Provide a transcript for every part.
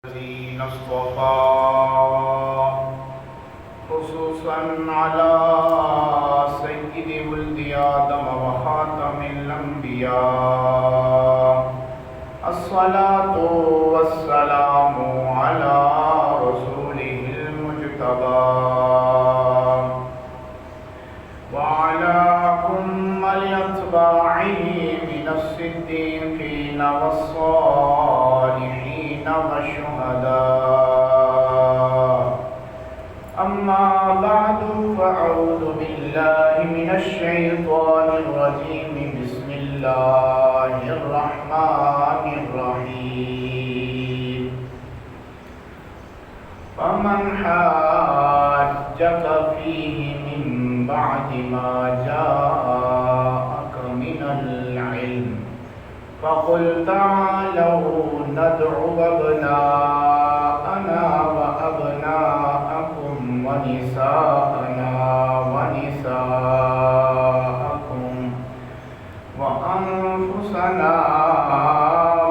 الذين اصطفى خصوصا على سيد ولد آدم وخاتم الأنبياء الصلاة والسلام على رسوله المجتبى وعلى كمل أتباعه من الصديقين والصالحين والشهداء أما بعد فأعوذ بالله من الشيطان الرجيم بسم الله الرحمن الرحيم فمن حاجك فيه من بعد ما جاءك من العلم فقل تعالوا ندعو أبناءنا وأبناءكم ونساءنا ونساءكم وأنفسنا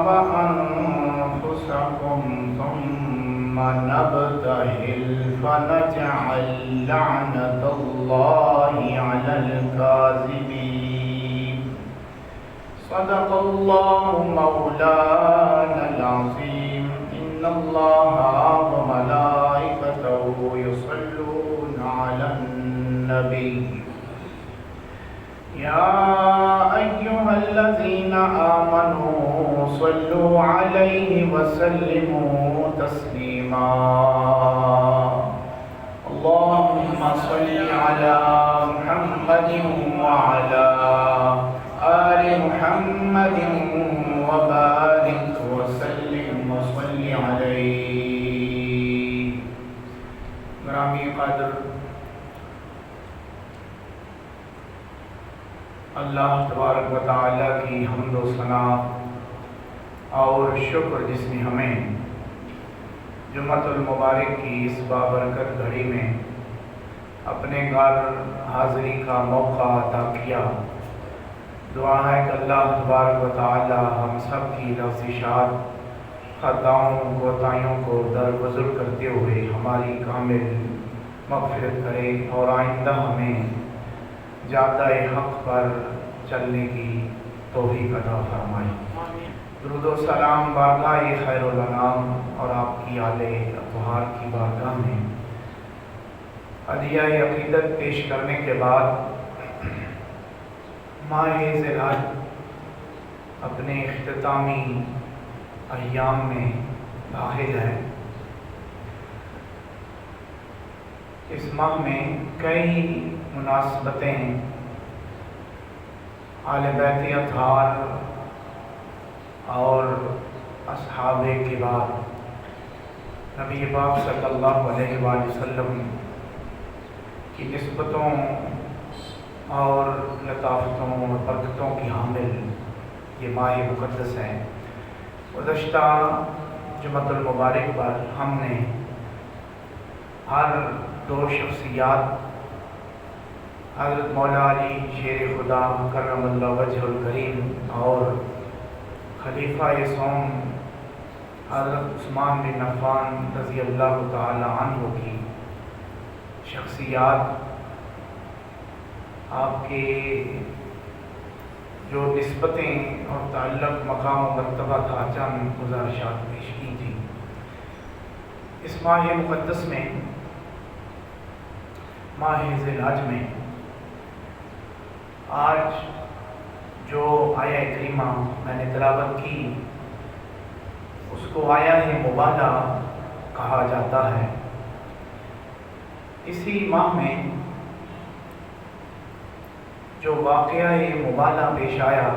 وأنفسكم ثم نبتهل فنجعل لعنة الله على الكاذبين صدق الله مولانا العظيم إن الله وملائكته يصلون على النبي يا أيها الذين آمنوا صلوا عليه وسلموا تسليما اللهم صل على محمد وعلى آل محمد وبارك وسلم وصل عليه گرامی قدر اللہ تبارک و تعالیٰ کی حمد و ثنا اور شکر جس نے ہمیں جمعۃ المبارک کی اس بابرکت گھڑی میں اپنے گھر حاضری کا موقع عطا کیا۔ دعا ہے کہ اللہ تبارک و تعالی ہم سب کی لفظشات خطاؤں کوتاہیوں کو درگزر کرتے ہوئے ہماری کامل مغفرت کرے اور آئندہ ہمیں جادہ حق پر چلنے کی توفیق عطا فرمائے۔ درود و سلام بارگاہ خیر الانام اور آپ کی آل اطہار کی بارگاہ میں عدیہ عقیدت پیش کرنے کے بعد ماہ ذی الحج اپنے اختتامی ایام میں داخل ہے۔ اس ماہ میں کئی مناسبتیں آل بیت اطہار اور اصحاب کبار نبی پاک صلی اللہ علیہ وآلہ وسلم کی نسبتوں اور لطافتوں اور برکتوں کی حامل یہ ماہ مقدس ہے۔ گزشتہ جمعۃ المبارک پر ہم نے ہر دو شخصیات حضرت مولا علی شیر خدا کرم اللہ وجہ الکریم اور خلیفہ سوم حضرت عثمان بن عفان رضی اللہ تعالی عنہ کی شخصیات، آپ کے جو نسبتیں اور تعلق مقام و مرتبہ تھا چند گزارشات پیش کی تھی۔ اس ماہ مقدس میں ماہ ذی الحج میں آج جو آیہ کریمہ میں نے تلاوت کی اس کو آیہ مبالہ کہا جاتا ہے۔ اسی ماہ میں جو واقعہ مبالہ پیش آیا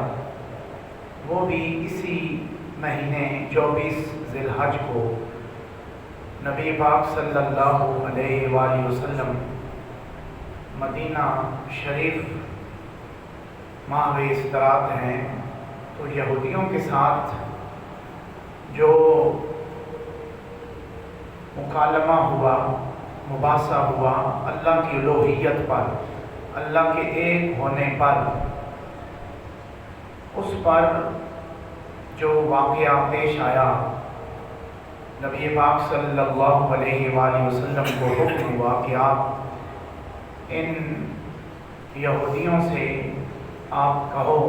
وہ بھی اسی مہینے 24 ذی الحج کو نبی پاک صلی اللہ علیہ وآلہ وسلم مدینہ شریف ماہ استراحت ہیں تو یہودیوں کے ساتھ جو مکالمہ ہوا، مباحثہ ہوا اللہ کی الوہیت پر، اللہ کے ایک ہونے پر، اس پر جو واقعہ پیش آیا نبی پاک صلی اللہ علیہ وآلہ وسلم کو حکم ہوا کہ آپ ان یہودیوں سے آپ کہو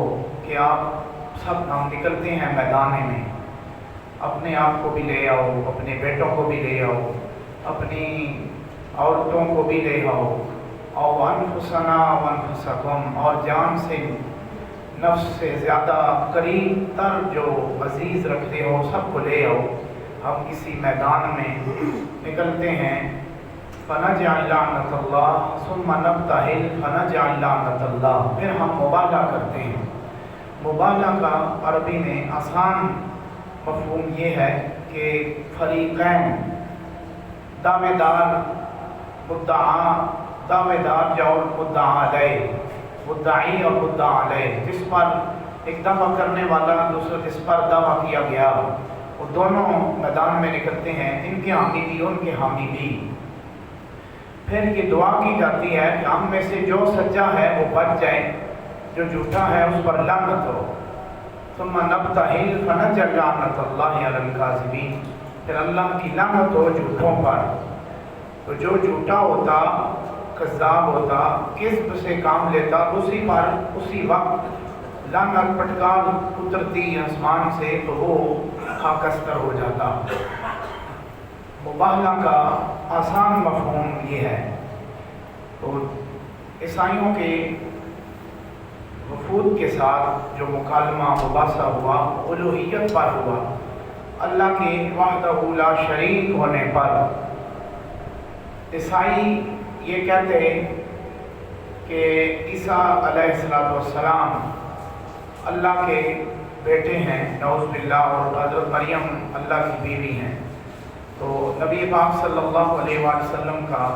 کہ آپ سب ہم نکلتے ہیں میدان میں، اپنے آپ کو بھی لے آؤ، اپنے بیٹوں کو بھی لے آؤ، اپنی عورتوں کو بھی لے آؤ، اور انفسنا وانفسکم، اور جان سے نفس سے زیادہ قریب تر جو عزیز رکھتے ہو سب کو لے آؤ، ہم کسی میدان میں نکلتے ہیں۔ فنجعل لعنت اللہ ثم نبتہل فنجعل لعنت اللہ، پھر ہم مبالغہ کرتے ہیں۔ مبالغہ کا عربی میں آسان مفہوم یہ ہے کہ فریقین، دعوے دار مدعا، دعوے دار جو مدعا علیہ، مدعی اور مدعا علیہ، جس پر ایک دعویٰ کرنے والا دوسرا جس پر دعویٰ کیا گیا، وہ دونوں میدان میں نکلتے ہیں، ان کے حامی بھی ان کے حامی بھی۔ پھر یہ دعا کی جاتی ہے کہ ہم میں سے جو سچا ہے وہ بچ جائے، جو جھوٹا ہے اس پر لعنت ہو۔ ثم نبتہل فنجعل لعنت اللہ علی الکاذبین، پھر اللہ کی لعنت ہو جھوٹوں پر۔ تو جو جھوٹا ہوتا، کذاب ہوتا، کذب سے کام لیتا، اسی پر اسی وقت لعنت پٹکار اترتی آسمان سے تو وہ خاکستر ہو جاتا۔ مبالغہ کا آسان مفہوم یہ ہے۔ تو عیسائیوں کے وفود کے ساتھ جو مکالمہ مباحثہ ہوا، الوہیت پر ہوا، اللہ کے وحدہ لا شریک ہونے پر۔ عیسائی یہ کہتے ہیں کہ عیسیٰ علیہ السلام اللہ کے بیٹے ہیں، نعوذ باللہ، اور حضرت مریم اللہ کی بیوی ہیں۔ تو نبی پاک صلی اللہ علیہ وآلہ وسلم کا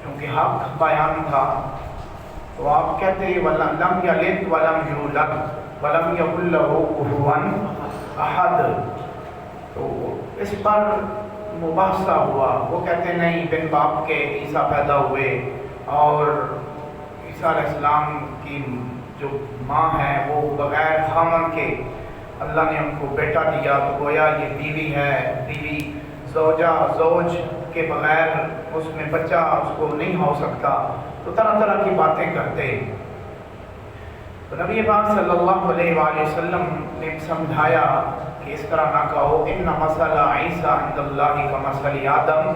کیونکہ حق بیان تھا، تو آپ کہتے ہیں لم یلد ولم یولد ولم یکن لہ کفوا احد۔ تو اس پر مباحثہ ہوا، وہ کہتے نہیں بن باپ کے عیسیٰ پیدا ہوئے، اور عیسیٰ علیہ السلام کی جو ماں ہے وہ بغیر خامن کے اللہ نے ان کو بیٹا دیا، تو گویا یہ بیوی ہے، بیوی زوج کے بغیر اس میں بچہ اس کو نہیں ہو سکتا۔ تو طرح طرح کی باتیں کرتے۔ تو نبی پاک صلی اللہ علیہ وآلہ وسلم نے سمجھایا کہ اس طرح نہ کہو، ان مثل عیسیٰ عند اللہ کمثل آدم،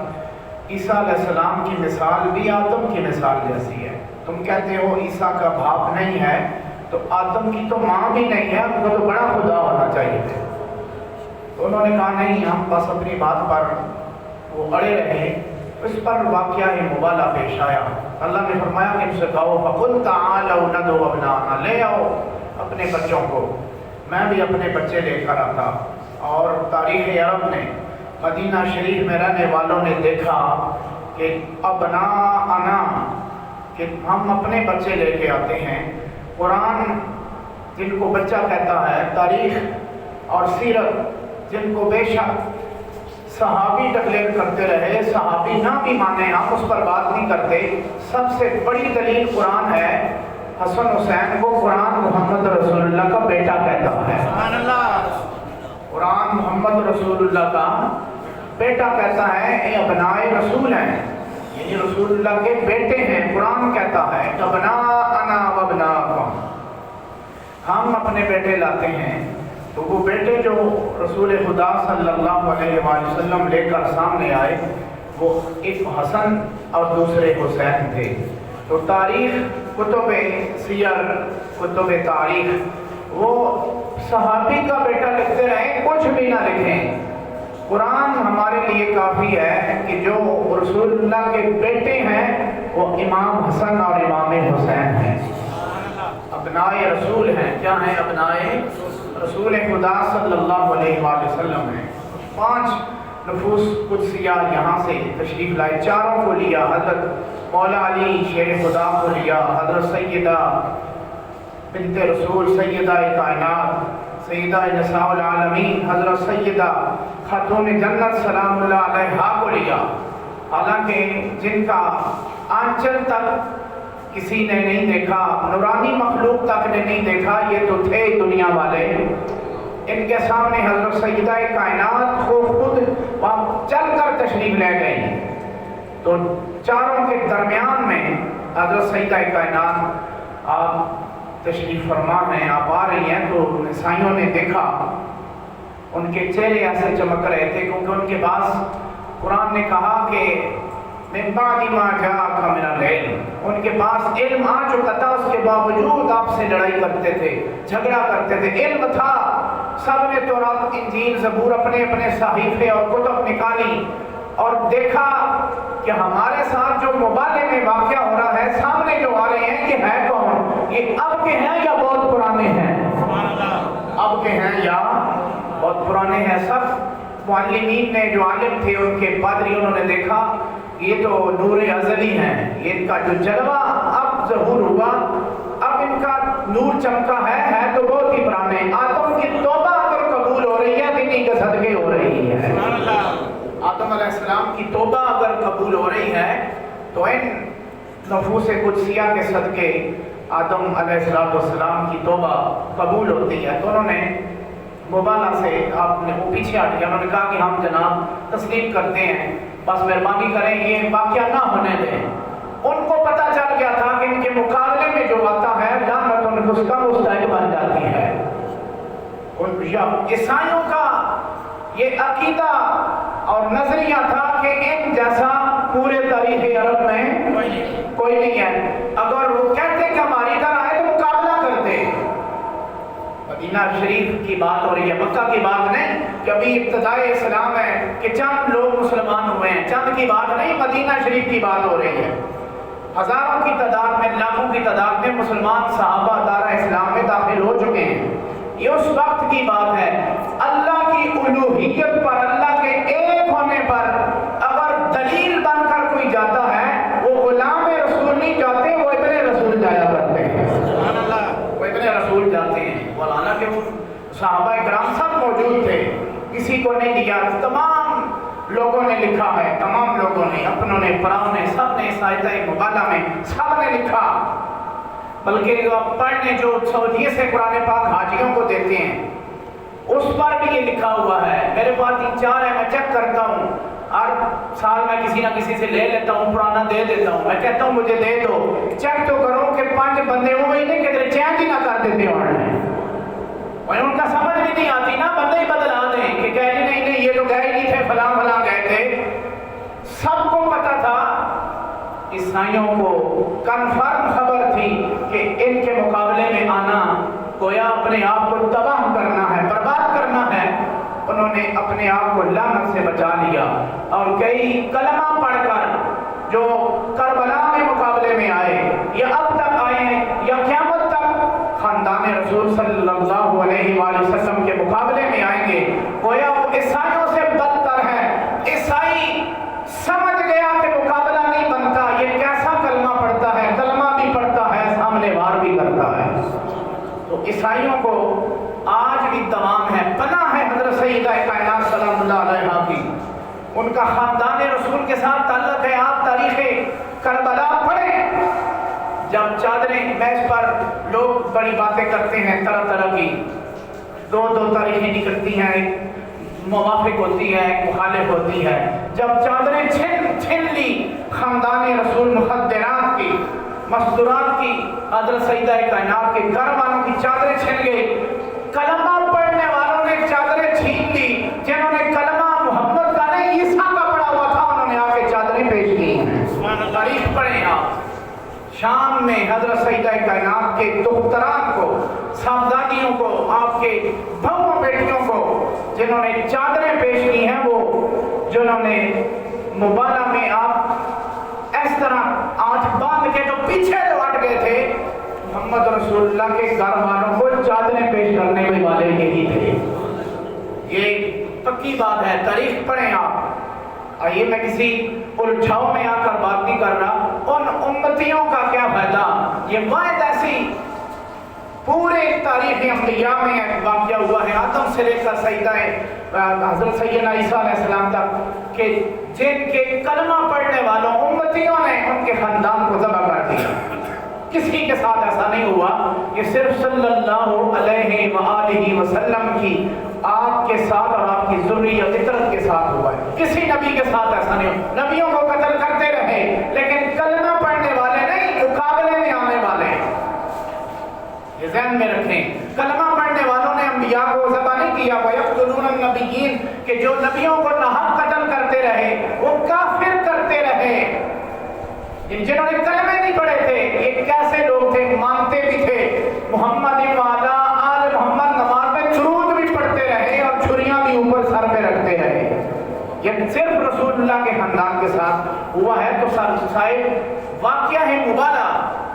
عیسیٰ علیہ السلام کی مثال بھی آدم کی مثال جیسی ہے۔ تم کہتے ہو عیسیٰ کا باپ نہیں ہے، تو آدم کی تو ماں بھی نہیں ہے، وہ تو بڑا خدا ہونا چاہیے تھے۔ تو انہوں نے کہا نہیں، ہم بس اپنی بات پر وہ اڑے رہے۔ اس پر واقعہ مبالغہ پیش آیا۔ اللہ نے فرمایا کہ ان سے کہو فَقُلْ تَعَالَوْا نَدْعُ أَبْنَاءَنَا، لے آؤ اپنے بچوں کو۔ میں بھی اپنے بچے لے کر آتا۔ اور تاریخ عرب نے، مدینہ شریف میں رہنے والوں نے دیکھا کہ ابناءنا، کہ ہم اپنے بچے لے کے آتے ہیں۔ قرآن جن کو بچہ کہتا ہے، تاریخ اور سیرت جن کو بے شک صحابی ڈکلیئر کرتے رہے، صحابی نہ بھی مانے، ہم اس پر بات نہیں کرتے۔ سب سے بڑی دلیل قرآن ہے۔ حسن حسین کو قرآن محمد رسول اللہ کا بیٹا کہتا ہے۔ سبحان اللہ۔ قرآن محمد رسول اللہ کا بیٹا کہتا ہے، اے ابنائے رسول ہیں، یعنی رسول اللہ کے بیٹے ہیں۔ قرآن کہتا ہے ابناءنا وابناءکم، ہم اپنے بیٹے لاتے ہیں۔ تو وہ بیٹے جو رسول خدا صلی اللہ علیہ وآلہ وسلم لے کر سامنے آئے، وہ ایک حسن اور دوسرے حسین تھے۔ تو تاریخ، کتب سیر، کتب تاریخ، وہ صحابی کا بیٹا لکھتے رہیں، کچھ بھی نہ لکھیں۔ قرآن ہمارے لیے کافی ہے کہ جو رسول اللہ کے بیٹے ہیں وہ امام حسن اور امام حسین ہیں، ابنائے رسول ہیں۔ کیا ہیں؟ ابنائے رسول خدا صلی اللہ علیہ وآلہ وسلم ہیں۔ 5 نفوس قدسیہ یہاں سے تشریف لائے، چاروں کو لیا، حضرت مولا علی شیر خدا کو لیا، حضرت سیدہ بنت رسول، سیدہ کائنات، سیدہ نساء العالمین، حضرت سیدہ خاتون جنت سلام اللہ علیہا کو لیا۔ حالانکہ جن کا آنچل تک کسی نے نہیں دیکھا، نورانی مخلوق تک نے نہیں دیکھا، یہ تو تھے دنیا والے۔ ان کے سامنے حضرت سیدہ کائنات کو خود چل کر تشریف لے گئی۔ تو چاروں کے درمیان میں حضرت سیدہ کائنات آپ تشریف فرما ہیں، آپ آ رہی ہیں، تو عیسائیوں نے دیکھا ان کے چہرے ایسے چمک رہے تھے کیونکہ ان کے پاس قرآن نے کہا کہ من بعد ما جاءک من العلم، ان کے پاس علم آ چکا تھا، اس کے باوجود آپ سے لڑائی کرتے تھے، جھگڑا کرتے تھے۔ علم تھا، سب نے تورات انجیل زبور اپنے اپنے صحیفے اور کتب نکالی اور دیکھا کہ ہمارے ساتھ جو مبالغے میں واقعہ ہو رہا ہے، سامنے جو آ رہے ہیں، یہ ہے کون؟ یہ اب کے ہیں یا بہت پرانے ہیں؟ اب کے ہیں یا بہت پرانے ہیں؟ سب معلمین نے، جو عالم تھے، ان کے پادری، انہوں نے دیکھا یہ تو نور ازلی ہیں، یہ ان کا جو جلوہ اب ظہور ہوا، اب ان کا نور چمکا ہے تو بہت ہی پرانے۔ آدم کی توبہ اگر قبول ہو رہی ہے، انہی کے صدقے ہو رہی ہے۔ آدم علیہ السلام کی توبہ اگر قبول ہو رہی ہے تو ان نفوس قدسیہ کے صدقے آدم علیہ السلام کی توبہ قبول ہوتی ہے۔ تو انہوں نے مبالغہ سے آپ نے وہ پیچھے ہٹ گیا، انہوں نے کہا کہ ہم جناب تسلیم کرتے ہیں، بس مہربانی کریں یہ واقعہ نہ ہونے دیں۔ ان کو پتہ چل گیا تھا کہ ان کے مقابلے میں جو آتا ہے لعنت ان کو اس کا مستحق بن جاتی ہے۔ عیسائیوں کا یہ عقیدہ اور نظریہ تھا کہ ان جیسا پورے تاریخ عرب میں کوئی نہیں ہے، اگر وہ کہتے کہ ہماری طرح ہے تو مقابلہ کرتے۔ مدینہ شریف کی بات ہو رہی ہے، مکہ کی بات نہیں کہ ابھی ابتدائی اسلام ہے کہ چند لوگ مسلمان ہوئے ہیں، چند کی بات نہیں، مدینہ شریف کی بات ہو رہی ہے۔ ہزاروں کی تعداد میں، لاکھوں کی تعداد میں مسلمان صحابہ دارہ اسلام میں داخل ہو چکے ہیں۔ یہ اس وقت کی بات ہے، اللہ کی الوہیت پر، اللہ کے ایک ہونے پر اگر دلیل بن کر کوئی جاتا ہے، وہ غلام رسول نہیں جاتے، وہ ابن رسول جایا کرتے ہیں۔ وہ ابن رسول جاتے ہیں، حالانکہ وہ صحابہ کرام سب موجود تھے، کسی کو نہیں دیا، تمام لوگوں نے لکھا ہے، تمام لوگوں نے، اپنوں نے، پراؤں نے، سب نے، سائدہ مبالغہ میں سب نے لکھا۔ بلکہ پڑھنے جو سعودیے سے قرآن پاک حاجیوں کو دیتے ہیں، اس پر بھی یہ لکھا ہوا ہے۔ میرے پاس 3-4 ہے، میں چیک کرتا ہوں، ہر سال میں کسی نہ کسی سے لے لیتا ہوں، پرانا دے دیتا ہوں، میں کہتا ہوں مجھے دے دو، چیک تو کرو کہ 5 بندے ہوئے نہیں کہ تیرے چینج ہی نہ کر دیتے اور ان کا سمجھ بھی نہیں آتی نا، بندے ہی بدلا دیں کہ کہہ نہیں یہ تو گئے نہیں تھے، فلاں فلاں گئے تھے۔ سب کو پتا تھا، عیسائیوں کو کنفرم خبر تھی کہ ان کے مقابلے میں آنا گویا اپنے آپ کو تباہ کرنا ہے، برباد کرنا ہے۔ انہوں نے اپنے آپ کو لعنت سے بچا لیا اور کئی کلمہ پڑھ کر جو کربلا میں مقابلے میں آئے یا اب تک آئے یا قیامت تک خاندان رسول صلی اللہ علیہ وآلہ وسلم کے مقابلے میں آئیں گے، گویا وہ عیسائیوں سے بدتر ہے۔ عیسائی سمجھ گیا کہ مقابلہ نہیں بنتا، یہ کیسا کلمہ پڑھتا ہے، کلمہ بھی پڑھتا ہے، سامنے وار بھی کرتا ہے۔ تو عیسائیوں کو آج بھی تمام ہے، پناہ ہے حضرت سیدہ کائنات سلام اللہ علیہا کی، ان کا خاندان رسول کے ساتھ تعلق ہے۔ آپ تاریخ کربلا پڑھیں، جب چادریں میز پر لوگ بڑی باتیں کرتے ہیں طرح طرح کی، 2 تاریخیں نکلتی ہیں، ایک موافق ہوتی ہے، ایک مخالف ہوتی ہے۔ جب چادریں چھن لی خاندان رسول مخدرات کی، مصدورات کی، حضرت سیدہ کائنات کے گھر والوں کی چادریں چھن گئی، کلمہ پڑھنے والوں نے چادریں چھین لی، جنہوں نے کلمہ محمد کا نہیں عیسیٰ کا پڑھا ہوا تھا، انہوں نے آ کے چادریں پیش کی ہیں۔ تاریخ پڑھیں آپ، شام میں حضرت سیدہ کائنات کے دختران کو، صاحبزادیوں کو، آپ کے بہووں بیٹیوں کو جنہوں نے چادریں پیش کی ہیں، وہ جنہوں نے مبالغہ میں آپ اس طرح آنکھ باندھ کے تو پیچھے لوٹ گئے تھے، محمد رسول اللہ کے گھر والوں کو چادریں پیش کرنے والے یہی تھے۔ یہ پکی بات ہے، تاریخ پڑھیں آپ۔ آئیے میں کسی الجھاؤ میں آ کر بات نہیں کر رہا، ان امتیوں کا کیا فائدہ، یہ واحد ایسی پورے تاریخ انبیاء میں ایک واقعہ ہوا ہے، آدم سے لے کر سیدہ حضرت سیدنا عیسیٰ علیہ السلام تک، کہ جن کے کلمہ پڑھنے والوں امتیوں نے ان کے خاندان کو ذبح کر دیا۔ کسی کے ساتھ ایسا نہیں ہوا. یہ صرف صلی اللہ علیہ وآلہ وسلم کی آپ کے ساتھ اور آپ کی ذریت فطرت کے ساتھ ہوا ہے. کسی نبی کے ساتھ ایسا نہیں ہوا. نبیوں کو قتل کرتے رہے لیکن کلمہ پڑھنے والے نہیں، مقابلے میں آنے والے. یہ ذہن میں رکھیں. کلمہ پڑھنے والوں نے انبیاء کو ذبح نہیں کیا. وَيَقْتُلُونَ النَّبِيِّينَ کہ جو نبیوں کو ناحق قتل کرتے رہے وہ کافر کرتے رہے. جنہوں نے کلمے نہیں پڑھے تھے یہ کیسے لوگ تھے؟ مانتے بھی تھے محمد وعلا آل محمد، نماز میں درود بھی پڑھتے رہے اور چھریاں بھی اوپر سر پہ رکھتے رہے. یہ صرف رسول اللہ کے خاندان کے ساتھ ہوا ہے. تو صاحب واقعہ ہے مبارہ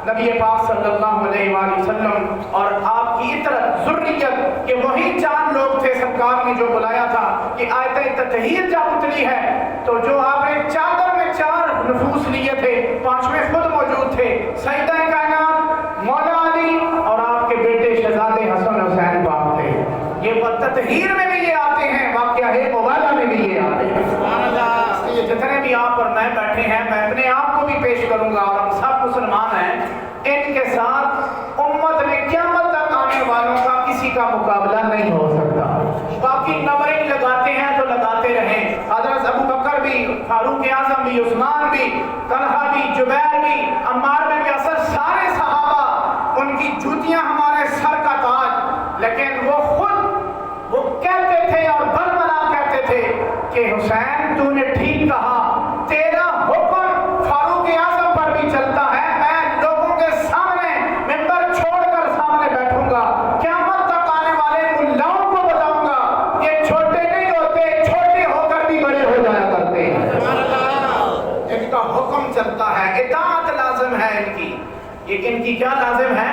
نبی پاک صلی اللہ علیہ وآلہ وسلم اور آپ کی اطرت ذریت کہ وہی 4 لوگ تھے سرکار نے جو بلایا تھا کہ آیت تطہیر جب اتری ہے تو جو آپ نے چادر میں 4 نفوس لیے تھے، 5ویں خود موجود تھے، سیدہ کائنات مولا علی اور آپ کے بیٹے شہزادے حسن حسین پاک تھے. یہ تطہیر میں بھی یہ آتے ہیں، واقعہ ہے مبارہ میں بھی یہ آتے ہیں. سبحان اللہ. یہ جتنے بھی آپ اور میں بیٹھے ہیں میں اپنے آپ کو بھی پیش کروں گا اور ہم سب مسلمان ہیں. ان کے ساتھ امت میں قیامت تک آنے والوں کا کسی کا مقابلہ نہیں ہو سکتا. باقی نمبرنگ لگاتے ہیں تو لگاتے رہیں. حضرت ابو بکر بھی، فاروق اعظم بھی، عثمان بھی، طلحہ بھی، جبیر بھی، عمار بن یاسر، سارے صحابہ ان کی جوتیاں ہمارے سر کا تاج. لیکن وہ خود وہ کہتے تھے اور برملا کہتے تھے کہ حسین تو نے ٹھیک کہا، تیرا حکم فاروق اعظم پر بھی چلتا ہے. میں لوگوں کے سامنے ممبر چھوڑ کر سامنے بیٹھوں گا، قیامت تک آنے والے ملاؤں کو بتاؤں گا یہ چھوٹے نہیں ہوتے، چھوٹے ہو کر بھی بڑے ہو جایا کرتے ہیں. ان کا حکم چلتا ہے، اطاعت لازم ہے ان کی. یہ ان کی کیا لازم ہے؟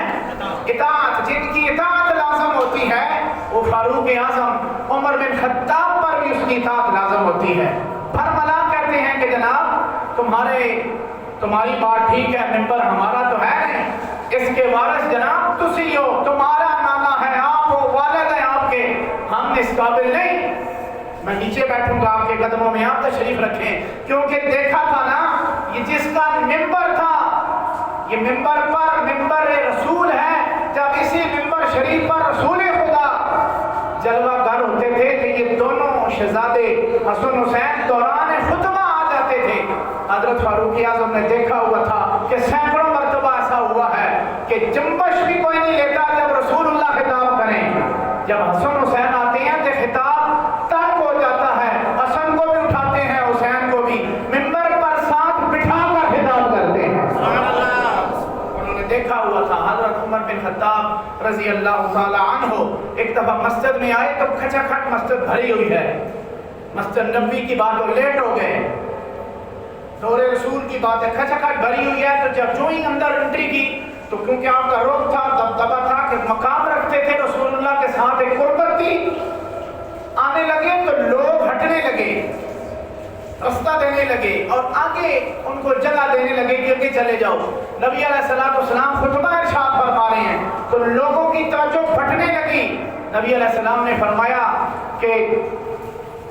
اطاعت. جن کی اطاعت لازم ہوتی ہے وہ فاروق اعظم، عمر بن خطاب پر بھی اس کی اطاعت لازم ہوتی ہے. برملا کہتے ہیں کہ جناب تمہاری بات ٹھیک ہے، ممبر ہمارا تو ہے نہیں، اس کے وارث جناب تسی ہو، تمہارا نانا ہے، آپ ہو، والد ہیں آپ کے، ہم اس قابل نہیں. میں نیچے بیٹھوں گا آپ کے قدموں میں، آپ تشریف رکھیں. کیونکہ دیکھا تھا نا یہ جس کا ممبر تھا، یہ ممبر پر ممبر رسول ہے. جب اسی ممبر شریف پر رسول خدا جلوہ گر ہوتے تھے کہ یہ دونوں شہزادے حسن حسین دوران خطبہ آ جاتے تھے. حضرت فاروق اعظم نے دیکھا ہوا تھا کہ سینکڑوں مرتبہ ایسا ہوا ہے کہ جنبش بھی کوئی نہیں لیتا جب رسول اللہ خطاب کریں. جب حسن حسین آتے ہیں تو خطاب ترک ہو جاتا ہے. حسن کو بھی اٹھاتے ہیں، حسین کو بھی ممبر پر ساتھ بٹھا کر خطاب کرتے ہیں. انہوں نے دیکھا ہوا تھا. حضرت عمر بن خطاب رضی اللہ تعالی عنہ ایک دفعہ مسجد میں آئے تو کھچا کھٹ مسجد بھری ہوئی ہے. مسجد نبوی کی بات اور لیٹ ہو گئے، دور رسول کی بات ہے، کھچا کھٹ بھری ہوئی ہے. تو جب جو ہی اندر انٹری کی تو کیونکہ آپ کا رخ تھا، دبدبا تھا کہ مقام رکھتے تھے رسول اللہ کے ساتھ، ایک قربت تھی. آنے لگے تو لوگ ہٹنے لگے، رستہ دینے لگے اور آگے ان کو جگہ دینے لگے کہ آگے چلے جاؤ. نبی علیہ السلام خطبہ ارشاد فرما رہے ہیں تو لوگوں کی توجہ پھٹنے لگی. نبی علیہ السلام نے فرمایا کہ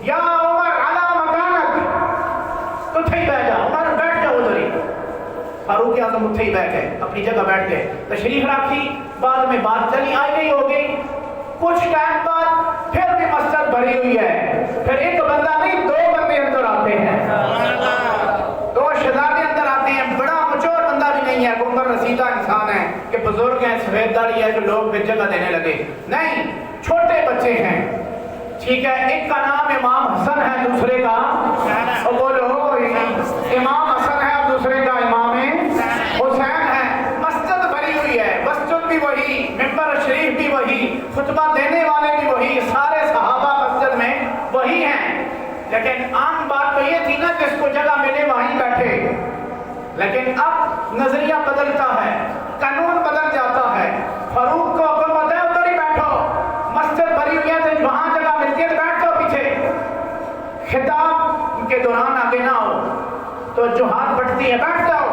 یا عمر علی مکانک، تو تھے بیٹھ جا عمر، بیٹھ جاؤ ادھر ہی. فاروق اعظم اتھے ہی بیٹھ گئے، اپنی جگہ بیٹھ گئے، تشریف رکھی. بعد میں بات چلی آئی گئی ہو گئی. کچھ ٹائم بعد پھر بھی مسجد بھری ہوئی ہے. پھر ایک بندہ نہیں 2 بندے اندر آتے ہیں، 2 شہزادے اندر آتے ہیں. بڑا مچور بندہ بھی نہیں ہے، عمر رسیدہ انسان ہے کہ بزرگ ہیں، سفید داڑھی ہے کہ لوگ پھر جگہ دینے لگے. نہیں، چھوٹے بچے ہیں. ٹھیک ہے، ایک کا نام امام حسن ہے، دوسرے کا بولو امام حسن ہے اور دوسرے کا امام حسین ہے. مسجد بھری ہوئی ہے، مسجد بھی وہی، ممبر شریف بھی وہی، خطبہ دینے والے بھی وہی، سارے صحابہ مسجد میں وہی ہیں. لیکن عام بات تو یہ تھی نا جس کو جگہ ملے وہیں بیٹھے. لیکن اب نظریہ بدلتا ہے، قانون بدل جاتا ہے. فاروق کو حکم ہوتا ہے ادھر ہی بیٹھو، مسجد بھری ہوئی ہے تو وہاں جگہ ملتی ہے بیٹھ جاؤ پیچھے. خطاب کے دوران آگے نہ ہو تو جو ہاتھ بٹتی ہے بیٹھ جاؤ.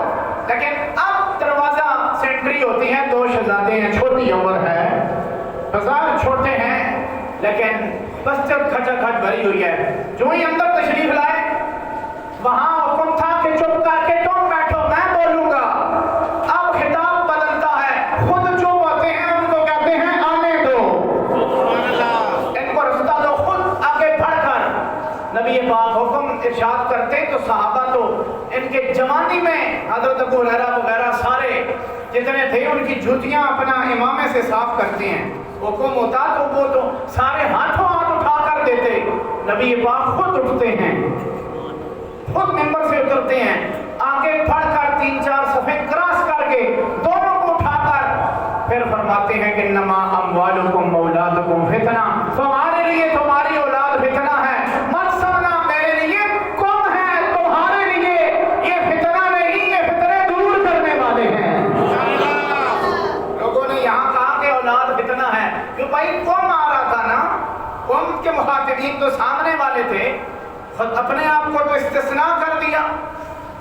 لیکن اب دروازہ سے انٹری ہوتی ہے، 2 شہزادے ہیں، چھوٹی عمر ہے، بازار چھوٹے ہیں، لیکن مسجد کھچا کھچ بھری ہوئی ہے. جو ہی اندر تشریف لائے وہاں حکم تھا کہ چپ کر کے تم بیٹھو، میں بولوں گا. اب خطاب بدل ارشاد کرتے تو صحابہ تو ان کے جوانی میں حضرت ابو ہریرہ وغیرہ سارے جتنے تھے ان کی جوتیاں اپنا امامے سے صاف کرتے ہیں، حکم ہوتا تو وہ تو سارے ہاتھوں ہاتھ اٹھا کر دیتے، نبی پاک خود اٹھتے ہیں، خود ممبر سے اترتے ہیں، آگے پڑھ کر 3-4 صفحے کراس کر کے دونوں کو اٹھا کر پھر فرماتے ہیں کہ انما اموالکم اولادکم فتنہ، تمہارے لیے تمہاری اولاد فتنہ ہے، مت سمجھنا میرے لیے کم ہے، تمہارے لیے یہ فتنہ نہیں، یہ فتنے دور کرنے والے ہیں۔ لوگوں نے یہاں کہا کہ اولاد فتنہ ہے، کہ بھائی کم آ رہا تھا نا، کم کے مخاطبین تو سامنے والے تھے، خود اپنے آپ کو تو استثناء کر دیا،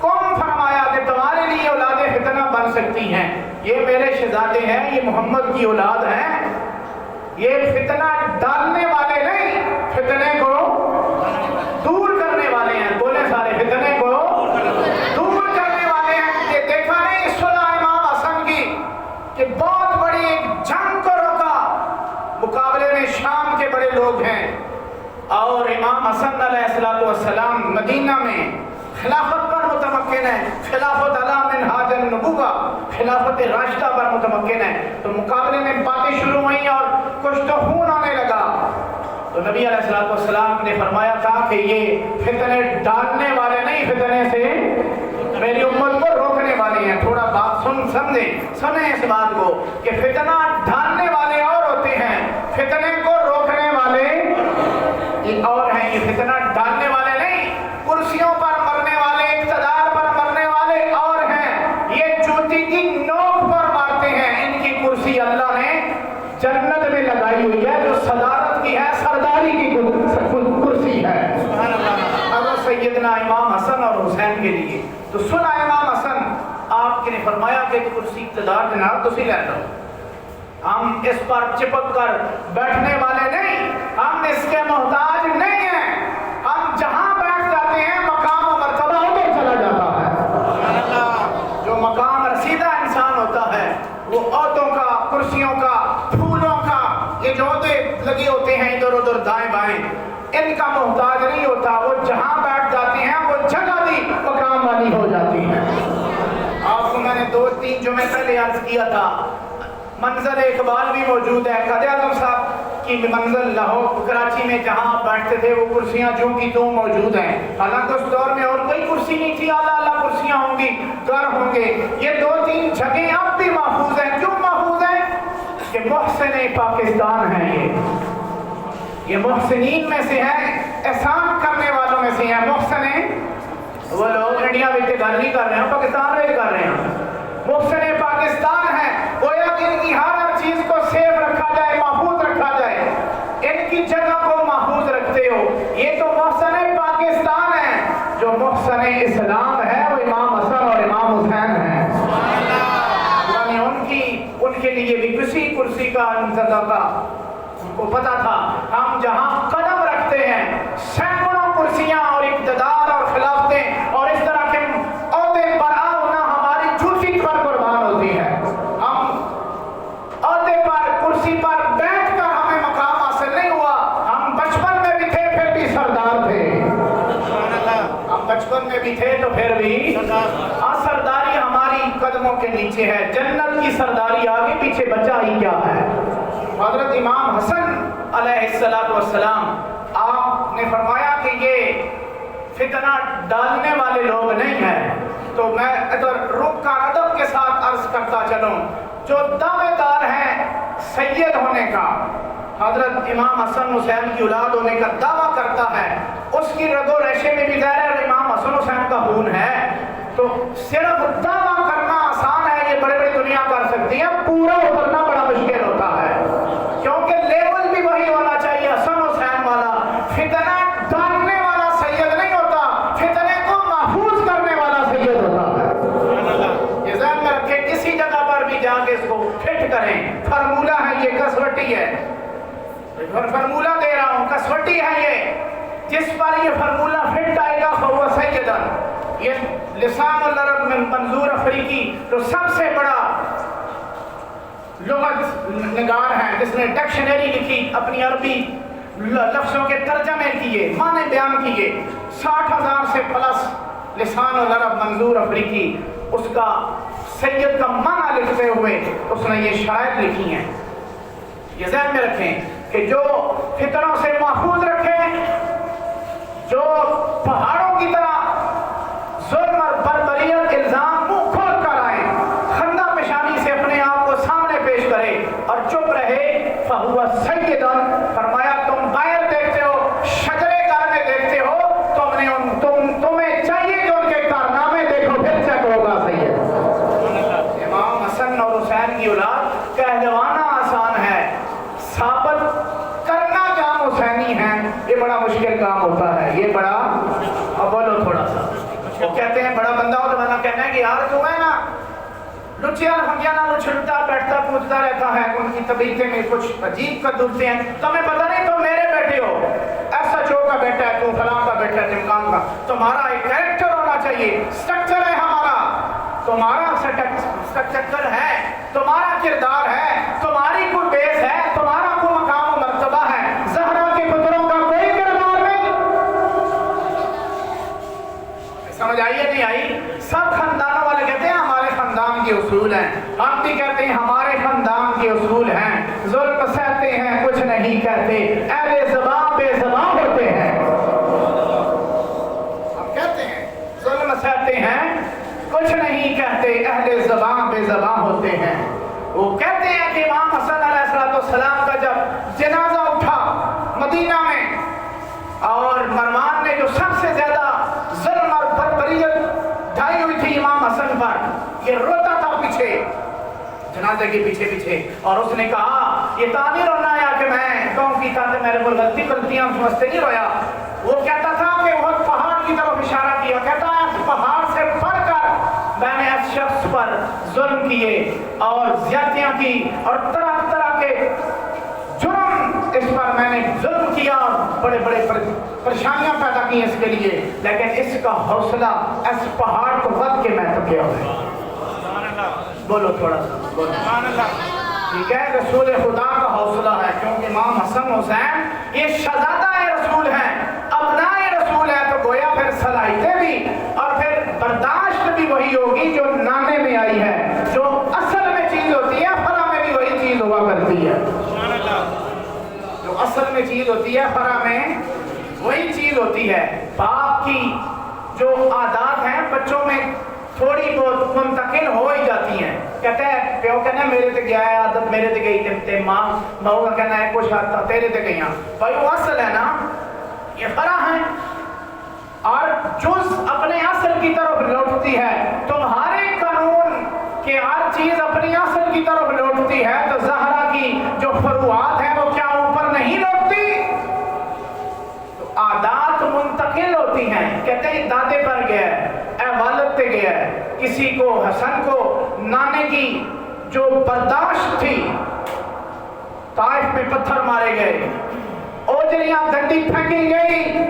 کم فرمایا کہ تمہارے لیے اولاد فتنہ بن سکتی ہیں، یہ میرے شہزادے ہیں، یہ محمد کی اولاد ہیں، یہ فتنہ ڈالنے والے نہیں، فتنے کو دور کرنے والے ہیں، بولے سارے فتنے کو دور کرنے والے ہیں۔ یہ دیکھا نہیں صلح امام حسن کی کہ بہت بڑی ایک جنگ کو روکا، مقابلے میں شام کے بڑے لوگ ہیں، اور امام حسن علیہ السلام مدینہ میں خلافت پر متمکن ہے، خلافت علی منہاج النبوہ، خلافت راشدہ پر متمکن ہے، تو مقابلے میں باتیں شروع ہوئیں اور کچھ تو خون آنے لگا، تو نبی علیہ السلام نے فرمایا تھا کہ یہ فتنے ڈالنے والے نہیں، فتنے سے میری امت کو روکنے والے ہیں۔ تھوڑا بات سنیں اس بات کو کہ فتنہ ڈالنے والے اور ہوتے ہیں، فتنے کو روکنے والے اور ہیں، یہ فتنہ ڈالنے والے نہیں، کرسیوں پر مرنے والے، اقتدار پر مرنے والے اور ہیں، یہ جوتی کی نوک پر مارتے ہیں، ان کی کرسی اللہ نے جنت میں لگائی ہوئی ہے، جو صدارت کی ہے، سرداری کی کرسی ہے، اگر سیدنا امام حسن اور حسین کے لیے۔ تو سنا امام حسن آپ نے فرمایا کہ کرسی اقتدار جناب تسی لے لو، ہم اس پر چپک کر بیٹھنے والے نہیں، ہم اس کے محتاج نہیں ہیں، ہم جہاں بیٹھ جاتے ہیں مقام و مرتبہ ادھر چلا جاتا ہے۔ جو مقام رسیدہ انسان ہوتا ہے وہ عہدوں کا، کرسیوں کا، پھولوں کا، یہ جو عہدے لگے ہوتے ہیں ادھر ادھر دائیں بائیں، ان کا محتاج نہیں ہوتا، وہ جہاں بیٹھ جاتے ہیں وہ جگہ بھی مقام والی ہو جاتی ہے۔ آپ کو میں نے 2-3 جمعے پہلے عرض کیا تھا، منزل اقبال بھی موجود ہے، قائد اعظم صاحب کی منزل لاہور کراچی میں جہاں بیٹھتے تھے وہ کرسیاں جو کی تو موجود ہیں، حالانکہ اس دور میں اور کوئی کرسی نہیں تھی، اعلیٰ اعلیٰ کرسیاں ہوں گی، گھر ہوں گے، یہ 2-3 جگہیں اب بھی محفوظ ہیں۔ کیوں محفوظ ہیں؟ کہ محسن پاکستان ہیں، یہ محسنین میں سے ہیں، احسان کرنے والوں میں سے ہیں، محسن وہ لوگ انڈیا میں گل نہیں کر رہے ہیں، پاکستان میں کر رہے ہیں، محسن پاکستان ہے، گویا کہ ان کی ہر چیز کو سیف رکھا جائے، محفوظ رکھا جائے، ان کی جگہ کو محفوظ رکھتے ہو، یہ تو محسن پاکستان ہے، جو محسن اسلام ہے وہ امام حسن اور امام حسین ہیں، یعنی ان کے لیے بھی کسی کرسی کا انتظام کا ان کو پتا تھا، ہم جہاں قدم رکھتے ہیں سینکڑوں کرسیاں اور اقتدار اور خلافتیں اور اس طرح کے عہدے پر ہونا ہماری جھوٹی پر قربان ہوتی ہے، ہم عہدے پر کرسی پر بیٹھ کر ہمیں مقام حاصل نہیں ہوا، ہم بچپن میں بھی تھے پھر بھی سردار تھے، ہم بچپن میں بھی تھے تو پھر بھی سرداری ہماری قدموں کے نیچے ہے، جنت کی سرداری آگے پیچھے بچا ہی کیا ہے۔ حضرت امام حسن علیہ السلام آپ نے فرمایا کہ یہ فتنہ ڈالنے والے لوگ نہیں ہیں، تو میں ادھر رک کر ادب کے ساتھ عرض کرتا چلوں، جو دعوے دار ہیں سید ہونے کا، حضرت امام حسن حسین کی اولاد ہونے کا دعویٰ کرتا ہے، اس کی رگ و ریشے میں بھی ظاہر امام حسن حسین کا خون ہے، تو صرف دعویٰ کرنا آسان ہے، یہ بڑے بڑی دنیا کر سکتی ہے، پورا اترنا بڑا مشکل ہوتا ہے، کیونکہ لیول بھی وہی ہونا چاہیے حسن حسین والا، فتنہ ڈالنے والا سید نہیں ہوتا، فتنے کو محفوظ کرنے والا سید ہوتا ہے۔ یہ ذہن میں رکھے، کسی جگہ پر بھی جا کے اس کو فٹ کریں، فرمولہ ہے یہ، کسوٹی ہے، فرمولہ دے رہا ہوں، کسوٹی ہے یہ، جس پر یہ فرمولہ فٹ آئے گا فہو سیدن۔ یہ لسان العرب میں منظور افریقی جو سب سے بڑا لغت نگار ہے، جس نے ڈکشنری لکھی، اپنی عربی لفظوں کے ترجمے کیے، معنی بیان کیے، 60,000 سے پلس لسان العرب منظور افریقی اس کا سید کا معنی لکھتے ہوئے اس نے یہ شاعر لکھی ہیں. یہ ذہن میں رکھیں کہ جو فتنوں سے محفوظ رکھیں، جو پہاڑوں کی طرح ظلم اور بربریت الزام منہ کھول کر آئے، خندہ پیشانی سے اپنے آپ کو سامنے پیش کرے اور چپ رہے، فہو سید. فرمایا تم باہر دیکھتے ہو، شجرے گھر میں دیکھتے ہو، تمہیں چاہیے کہ ان کے کارنامے دیکھو، پھر چیک ہوگا سید. امام حسن اور حسین کی اولاد کہلوانا آسان ہے، ثابت کرنا کام حسینی ہے یہ بڑا مشکل کام ہوتا ہے. یہ بڑا، اب بولو تھوڑا سا. وہ کہتے ہیں بڑا بندہ ہو تو بندہ کہنا ہے کہ یار جو ہے نا لچیا ہمیا نہ اچھلتا بیٹھتا پوچھتا رہتا ہے، ان کی طبیعتیں میں کچھ عجیب کر ڈھونڈتے ہیں. تمہیں پتہ نہیں تم میرے بیٹے ہو، ایسا جو کا بیٹا ہے، تو فلاں کا بیٹا ہے، ٹمکان کا. تمہارا ایک کریکٹر ہونا چاہیے، سٹرکچر ہے ہمارا، تمہارا سٹرکچر ہے، تمہارا کردار ہے، تمہاری کوئی بیس ہے، تمہارا کوئی مقام و مرتبہ ہے. زہرا کے پتروں کا کوئی کردار نہیں. سمجھ آئی ہے نہیں آئی؟ سب خاندانوں والے کہتے ہیں ہمارے خاندان کے اصول ہیں، ہم بھی کہتے ہیں ہمارے خاندان کے اصول ہیں. ظلم سہتے ہیں کچھ نہیں کہتے، اہل زبان بے زبان ہوتے ہیں. ہم کہتے ہیں ظلم سہتے ہیں کچھ نہیں کہتے، اہل زبان بے زبان ہوتے ہیں. وہ کہتے ہیں کہ امام حسن علیہ السلام کا جب جنازہ اٹھا مدینہ میں اور مروان نے جو سب سے زیادہ ظلم اور بربریت ڈھائی ہوئی تھی امام حسن پر، یہ روتا تھا پیچھے جنازے کے پیچھے پیچھے، اور اس نے کہا یہ تعمیر ہونا آیا کہ میں قوم کی طرح میرے کو غلطیاں سمجھتے نہیں رویا. وہ کہتا تھا کہ وہ پہاڑ کی طرف اشارہ کیا، کہتا ہے اس پہاڑ سے پڑھ کر میں نے اس شخص پر ظلم کیے اور زیادتیاں کی اور طرح طرح کے جرم اس پر میں نے ظلم کیا، بڑے بڑے پریشانیاں پیدا کی اس کے لیے، لیکن اس کا حوصلہ اس پہاڑ کو ود کے میں تکیا ہوا. بولو تھوڑا سا بولو. ٹھیک ہے، رسول خدا کا حوصلہ ہے، کیونکہ امام حسن حسین یہ شہزادہ رسول ہیں، ابناء رسول ہے، تو گویا پھر صلاحیتیں بھی اور پھر برداشت بھی وہی ہوگی جو نامے میں آئی ہے. جو اصل میں چیز ہوتی ہے فرع میں بھی وہی چیز ہوا کرتی ہے. جو اصل میں چیز ہوتی ہے فرع میں وہی چیز ہوتی ہے. باپ کی جو عادات ہیں بچوں میں تھوڑی بہت منتقل ہو ہی جاتی ہیں. کہتے ہیں پیو کہنا ہے میرے تے گیا ہے عادت میرے تے گئی تے ماں کا کہنا ہے کچھ آتا تیرے تے گئی. بھائی وہ اصل ہے نا، یہ فرع ہے، اور جز اپنے اصل کی طرف لوٹتی ہے. تمہارے قانون کہ ہر چیز اپنی اصل کی طرف لوٹتی ہے، تو زہرا کی جو فروعات ہیں وہ کیا اوپر نہیں لوٹتی؟ تو عادات منتقل ہوتی ہیں. کہتے ہیں دادے پر گیا ہے، اے والد پہ گیا ہے. کسی کو حسن کو نانے کی جو برداشت تھی، طائف میں پتھر مارے گئے، اوجریاں ڈنڈی پھینکی گئی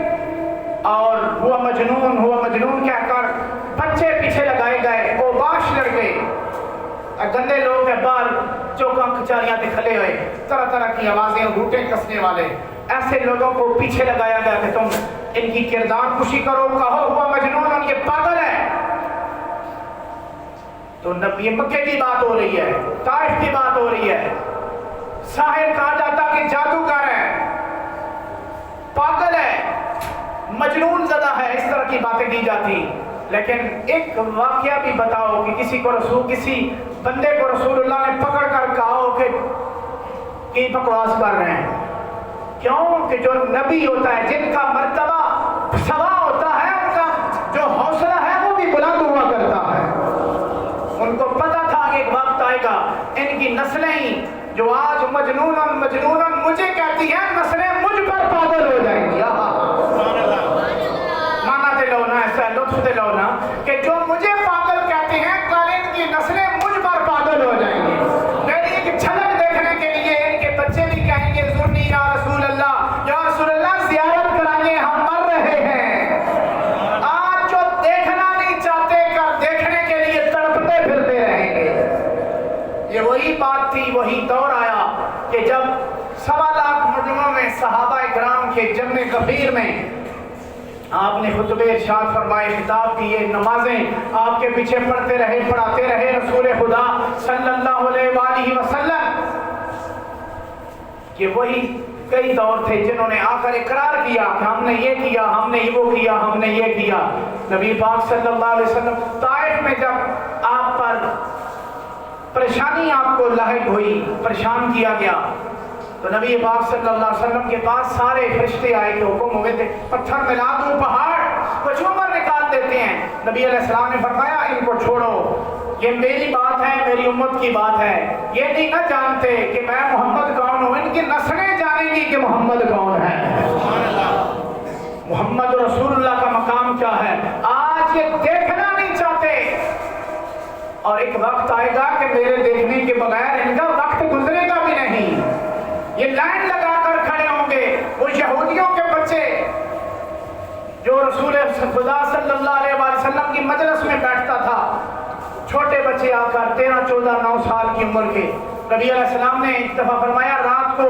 اور ہوا مجنون کہہ کر بچے پیچھے لگائے گئے، اوباش لڑکے گندے لوگ ہیں باہر چوکاں کچاریاں دکھلے ہوئے، طرح طرح کی آوازیں، روٹیں کسنے والے، ایسے لوگوں کو پیچھے لگایا گیا کہ تم ان کی کردار کشی کرو. کہو ہوا مجنون اور یہ پاگل ہے. تو نبی مکے کی بات ہو رہی ہے، طائف کی بات ہو رہی ہے. ساحر کہا جاتا کہ جادوگر ہے، پاگل ہے، مجنون زدہ ہے، اس طرح کی باتیں کی جاتی. لیکن ایک واقعہ بھی بتاؤ کہ کسی بندے کو رسول اللہ نے پکڑ کر کہا ہو کہ بکواس کر رہے ہیں. کیوں کہ جو نبی ہوتا ہے، جن کا مرتبہ سوا ہوتا ہے، ان کا جو حوصلہ ہے وہ بھی بلند ہوا کرتا ہے. ان کو پتا تھا کہ ایک وقت آئے گا ان کی نسلیں ہی جو آج مجنون مجھے کہتی ہیں، نسلیں مجھ پر پاگل ہو جائیں گی. مانا دلو نا، ایسا لطف دلو نا کہ جو مجھے پاگل کہتے ہیں کل ان کی نسلیں مجھ پر پاگل ہو جائیں گی. میری ایک جھلک دیکھنے کے لیے ان کے بچے بھی کہیں گے زرنی یا رسول اللہ زیارت کرائیے، ہم مر رہے ہیں. آج جو دیکھنا نہیں چاہتے کر دیکھنے کے لیے تڑپتے پھرتے رہیں گے. یہ وہی بات تھی، وہی دور آیا کہ جب 1.25 لاکھ مجموعوں میں صحابہ کرام کے جمع کبیر میں آپ نے خطبے ارشاد فرمائے، خطاب کیے، نمازیں آپ کے پیچھے پڑھتے رہے، پڑھاتے رہے رسول خدا صلی اللہ علیہ وآلہ وسلم۔ کہ وہی کئی دور تھے جنہوں نے آ کر اقرار کیا کہ ہم نے یہ کیا، ہم نے وہ کیا، ہم نے یہ کیا۔ نبی پاک صلی اللہ علیہ وسلم طائف میں جب آپ پر پریشانی آپ کو لاحق ہوئی، پریشان کیا گیا، تو نبی پاک صلی اللہ علیہ وسلم کے پاس سارے فرشتے آئے کہ حکم ہوئے تھے پتھر ملا دوں، پہاڑ کچھ عمر نکال دیتے ہیں۔ نبی علیہ السلام نے فرمایا ان کو چھوڑو، یہ میری بات ہے، میری امت کی بات ہے، یہ نہیں نہ جانتے کہ میں محمد کون ہوں، ان کی نسلیں جانیں گی کہ محمد کون ہے، محمد رسول اللہ کا مقام کیا ہے۔ آج یہ دیکھنا نہیں چاہتے، اور ایک وقت آئے گا کہ میرے دیکھنے کے بغیر ان کا وقت گزرے گا بھی نہیں۔ یہ لائن لگا کر کھڑے ہوں گے، وہ یہودیوں کے بچے جو رسول خدا صلی اللہ علیہ وسلم کی مجلس میں بیٹھتا تھا، چھوٹے بچے آ کر 13 14 9 سال کی عمر کے، نبی علیہ السلام نے ایک دفعہ فرمایا رات کو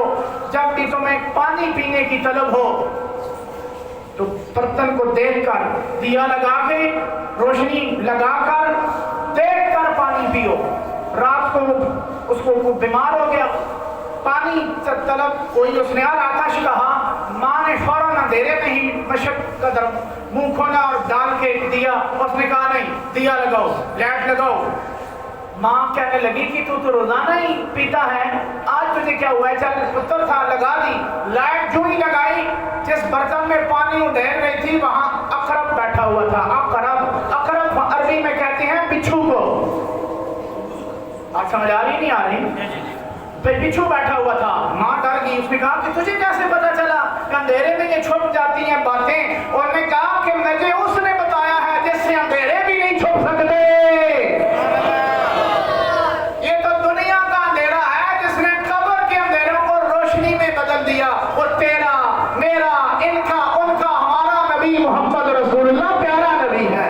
جب بھی تمہیں پانی پینے کی طلب ہو تو برتن کو دیکھ کر دیا لگا کے روشنی لگا کر دیکھ کر پانی پیو۔ رات کو اس کو وہ بیمار ہو گیا، پانی طلب کوئی، اس نے آتش کہا، ماں نے فوراً اندھیرے میں ہی مشق قدر منہ کھولا اور ڈال کے دیا، اس نے کہا نہیں دیا لگاؤ، لائٹ لگاؤ۔ ماں کہنے لگی کہ تو روزانہ ہی پیتا ہے، آج تجھے کیا ہوا ہے؟ چل پتر تھا لگا دی۔ لائٹ جو ہی لگائی، جس برتن میں پانی ادھیر رہی تھی وہاں عقرب بیٹھا ہوا تھا۔ عقرب عربی میں کہتے ہیں بچھو کو، آپ سمجھ آ رہی نہیں آ رہی؟ بچھو بیٹھا ہوا تھا۔ ماں ڈر گئی، اس نے کہا کہ تجھے کیسے پتا چلا کہ اندھیرے میں یہ چھپ جاتی ہیں باتیں؟ اور نے کہا کہ مجھے اس نے بتایا ہے جس سے اندھیرے بھی نہیں چھپ سکتے، یہ تو دنیا کا اندھیرا ہے جس نے قبر کے اندھیروں کو روشنی میں بدل دیا۔ وہ تیرا میرا ان کا ان کا ہمارا نبی محمد رسول اللہ پیارا نبی ہے۔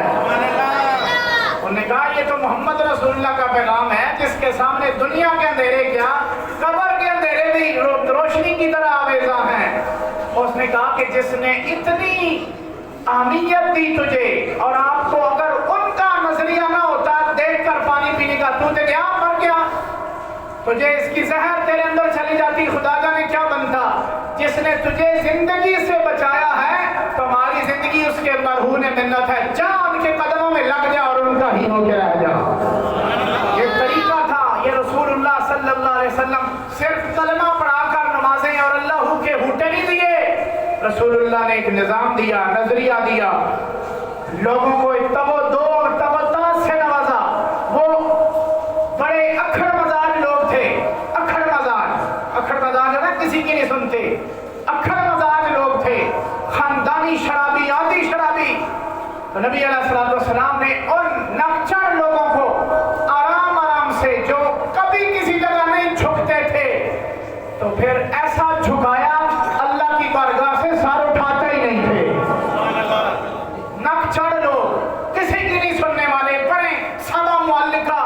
انہوں نے کہا یہ تو محمد رسول اللہ کا پیغام ہے جس کے سامنے دنیا کے اندھیرے کیا، قبر کے اندھیرے بھی روشنی کی طرح آویزاں ہیں۔ اس نے کہا کہ جس نے اتنی اہمیت دی تجھے، اور آپ کو اگر ان کا نظریہ نہ ہوتا دیکھ کر پانی پینے کا، تو تے کیا مر گیا، تجھے اس کی زہر تیرے اندر چلی جاتی، خدا جانے کیا بنتا۔ جس نے تجھے زندگی سے بچایا ہے، تمہاری زندگی اس کے مرہون منت ہے، جا ان کے قدموں میں لگ جا اور ان کا ہی ہو کے رہ جا۔ یہ طریقہ تھا، یہ رسول اللہ صلی اللہ علیہ وسلم صرف کلمہ پڑھا کر نمازیں اور اللہ کے ہوٹے نہیں دیے، رسول اللہ نے ایک نظام دیا، نظریہ دیا، لوگوں کو تبو اور تبتاز سے نوازا۔ وہ بڑے اکھڑ مزاج لوگ تھے، اکھڑ مزاج ہے نا، کسی کی نہیں سنتے، اکھڑ مزاج لوگ تھے، خاندانی شرابی، عادی شرابی۔ تو نبی علیہ السلام نے ان نکچڑ لوگوں کو آرام آرام سے، جو کبھی کسی جگہ نہیں جھکتے تھے، تو پھر ایسا جھکایا اللہ کی بارگاہ سے سر اٹھاتے ہی نہیں تھے۔ نکچڑ لوگ، کسی کی نہیں سننے والے، پڑھیں سبع معلقہ،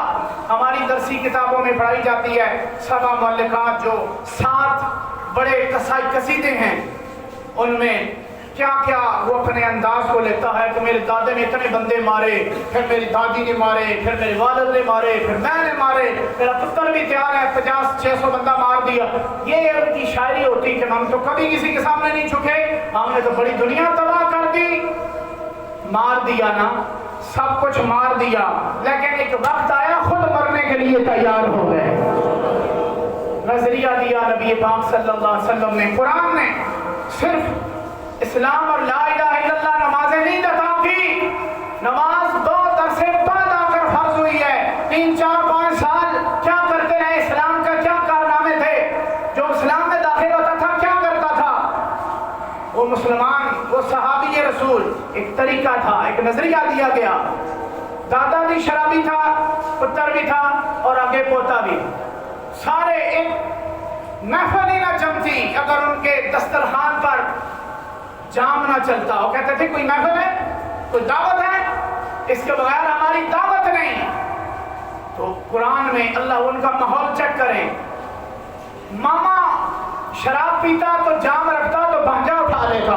ہماری درسی کتابوں میں پڑھائی جاتی ہے سبع معلقات، جو 7 بڑے قصیدے ہیں، ان میں کیا کیا وہ اپنے انداز کو لیتا ہے کہ میرے دادے نے اتنے بندے مارے، پھر میری دادی نے مارے، پھر میرے والد نے مارے، پھر میں نے مارے، میرا پتر بھی تیار ہے 50-600 بندہ مار دیا۔ یہ ان کی شاعری ہوتی کہ ہم تو کبھی کسی کے سامنے نہیں جھکے، ہم نے تو بڑی دنیا تباہ کر دی۔ مار دیا نا، سب کچھ مار دیا، لیکن ایک وقت آیا خود مرنے کے لیے تیار ہو گئے۔ نظریہ دیا نبی پاک صلی اللہ علیہ وسلم نے، قرآن نے صرف اسلام اور لا الہ الا اللہ نمازیں نہیں عطا کی، نماز بہت عرصے بعد آ کر فرض ہوئی ہے۔ 3 4 5 سال کیا کرتے رہے، اسلام کا کیا کارنامے تھے، جو اسلام میں داخل ہوتا تھا کیا کرتا تھا وہ مسلمان، وہ صحابی رسول۔ ایک طریقہ تھا، ایک نظریہ دیا گیا۔ دادا بھی شرابی تھا، پتر بھی تھا، اور آگے پوتا بھی، سارے ایک محفل ہی نہ جمتی اگر ان کے دسترخوان پر جام نہ چلتا۔ وہ کہتے تھے کوئی محفل ہے، کوئی دعوت ہے، اس کے بغیر ہماری دعوت نہیں۔ تو قرآن میں اللہ ان کا ماحول چیک کرے، ماما شراب پیتا تو جام رکھتا تو بھانجا اٹھا لیتا،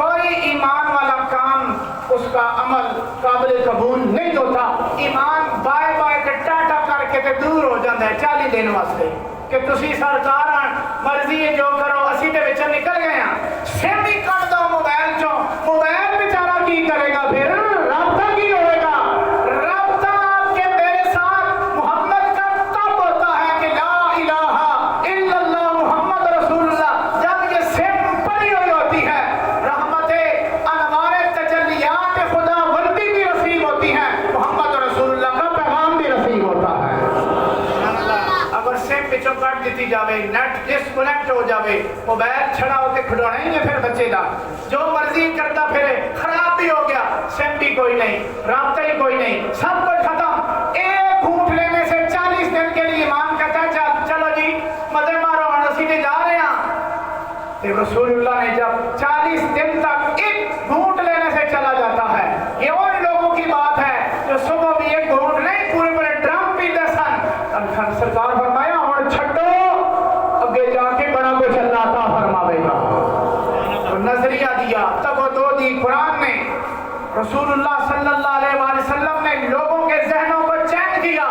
کوئی ایمان والا کام اس کا عمل قابل قبول نہیں ہوتا. ایمان بائے بائے کے ٹاٹا کر کے تے دور ہو جاتا ہے 40 دن واسطے کہ تسی سرکار مرضی ہے جو کرو اسی دے وچ نکل گئے ہیں. سم ہی کٹ دو موبائل چوں. موبائل بیچارہ کی کرے گا پھر؟ رابطہ کی ہوئے گا؟ رابطہ آپ کے میرے ساتھ محمد کا تب ہوتا ہے کہ لا الہ الا اللہ محمد رسول اللہ جب یہ سم پڑی ہوئی ہوتی ہے. رحمت انوار تجلیات خدا ولدی بھی رسیب ہوتی ہیں, محمد رسول اللہ کا پیغام بھی رسیب ہوتا ہے. اگر سم پچھو کٹ دیتی جاوے, نیٹ ڈسکنیکٹ ہو جاوے, موبائل چھڑا ہوتے کھڑونا ہی ہے پھر بچے دا جو مرضی کرتا پھرے, خراب بھی ہو گیا, سم بھی کوئی نہیں, رابطہ ہی کوئی نہیں, سب کچھ ختم. ایک گھونٹ لینے سے 40 دن کے لیے امام کہتا ہے چلو جی مزے مارو ہم سیدھے جا رہے ہیں. کہ رسول اللہ نے جب 40 دن تک ایک گھونٹ لینے سے چلا جاتا ہے. یہ ان لوگوں کی بات ہے جو صبح بھی ایک گھونٹ نہیں پورے پورے ڈرم پیتے سن. سرکار فرمایا اور چھٹو اگے جا کے بڑا کچھ اللہ عطا فرماوے گا. تو نظریہ دیا, تب دو دی قرآن نے. رسول اللہ صلی اللہ علیہ وآلہ وسلم نے لوگوں کے ذہنوں کو چین کیا,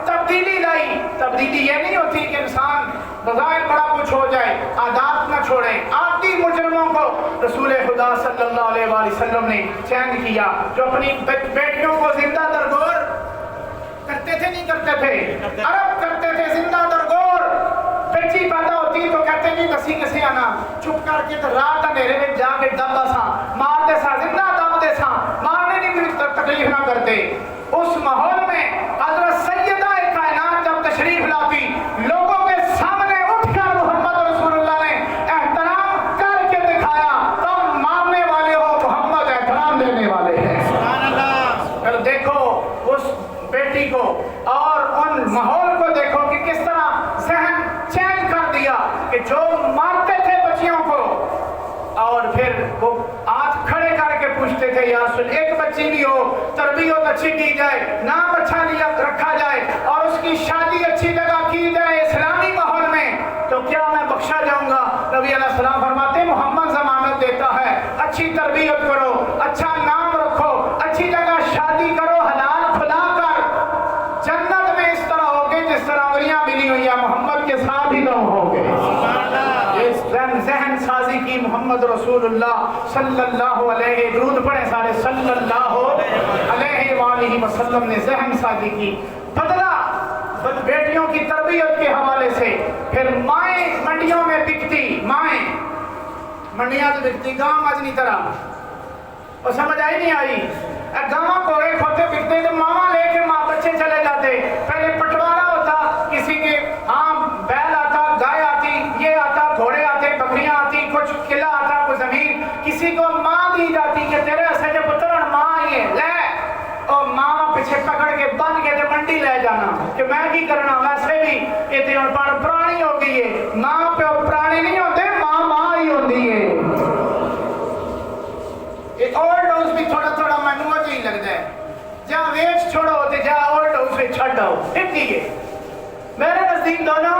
تبدیلی لائی. تبدیلی یہ نہیں ہوتی کہ انسان بظاہر بڑا کچھ ہو جائے, عادات نہ چھوڑیں. عادی مجرموں کو رسول خدا صلی اللہ علیہ وآلہ وسلم نے چین کیا, جو اپنی بیٹیوں کو زندہ درگور کرتے تھے, نہیں کرتے تھے, عرب کرتے تھے زندہ درگور. بچی پیدا ہوتی تو کہتے جی کسی کسی آنا, چپ کر کے تو رات اندھیرے میں جا کے دبا سا مار دے سا, زندہ دب دے سا, مارنے کی بھی تکلیف نہ کرتے. اس ماحول میں حضرت سیدہ کائنات جب تشریف لاتی, لوگوں کے سامنے اٹھ کر محمد رسول اللہ نے احترام کر کے دکھایا. تم مارنے والے ہو, محمد احترام دینے والے ہیں. پھر دیکھو اس بیٹی کو اور ان ماحول کو دیکھو کہ کس طرح ذہن چین کر دیا کہ جو مارتے تھے بچیوں کو اور پھر وہ ہاتھ کھڑے کر کے پوچھتے تھے یا رسول ایک بچی بھی ہو, تربیت اچھی کی جائے, نام اچھا لیا رکھا جائے اور اس کی شادی اچھی جگہ کی جائے اسلامی ماحول میں, تو کیا میں بخشا جاؤں گا؟ نبی علیہ السلام فرماتے محمد ضمانت دیتا ہے, اچھی تربیت کرو, اچھا نام رکھو, اچھی جگہ شادی کرو, حلال کھلا کر جنت میں اس طرح ہوگے جس طرح انگلیاں ملی ہوئی ہیں, محمد کے ساتھ ہی لوگ ہوگے. ذہن سازی کی محمد رسول اللہ صلی اللہ علیہ, درود پڑھیں سارے, صلی اللہ علیہ وآلہ وسلم نے ذہن سازی کی. بدلا بیٹیوں کی تربیت کے حوالے سے. پھر مائیں منڈیوں میں بکتی, مائیں منڈیاں تو بکتی گاؤں اجنی طرح, اور سمجھ آئی نہیں آئی. گاؤں کوڑے کھوتے بکتے تو ماما لے کے ماں بچے چلے جاتے. پہلے پٹوارا ہوتا, کسی کے ہاں بیل آتا, گائے آتی, یہ آتا, گھوڑے آتے, بکریاں آتی, کچھ قلعہ آتا, کوئی زمین, کسی کو ماں دی جاتی کہ تیرے ایسے جو پتر ماں آئی ہے لے, اور ماں پیچھے پکڑ کے بند کے منڈی لے جانا کہ میں کی کرنا. ویسے بھی یہ تو پرانی ہو گئی ہے, ماں پہ پرانی نہیں ہوتے, ماں ہی ہوتی ہے. اولڈ ہاؤس بھی تھوڑا تھوڑا مینو جی لگتا ہے, جا ویچ چھوڑو تے جا اولڈ ہاؤس میں چھڈ آؤ, ٹھیک ہے. میرے نزدیک دونوں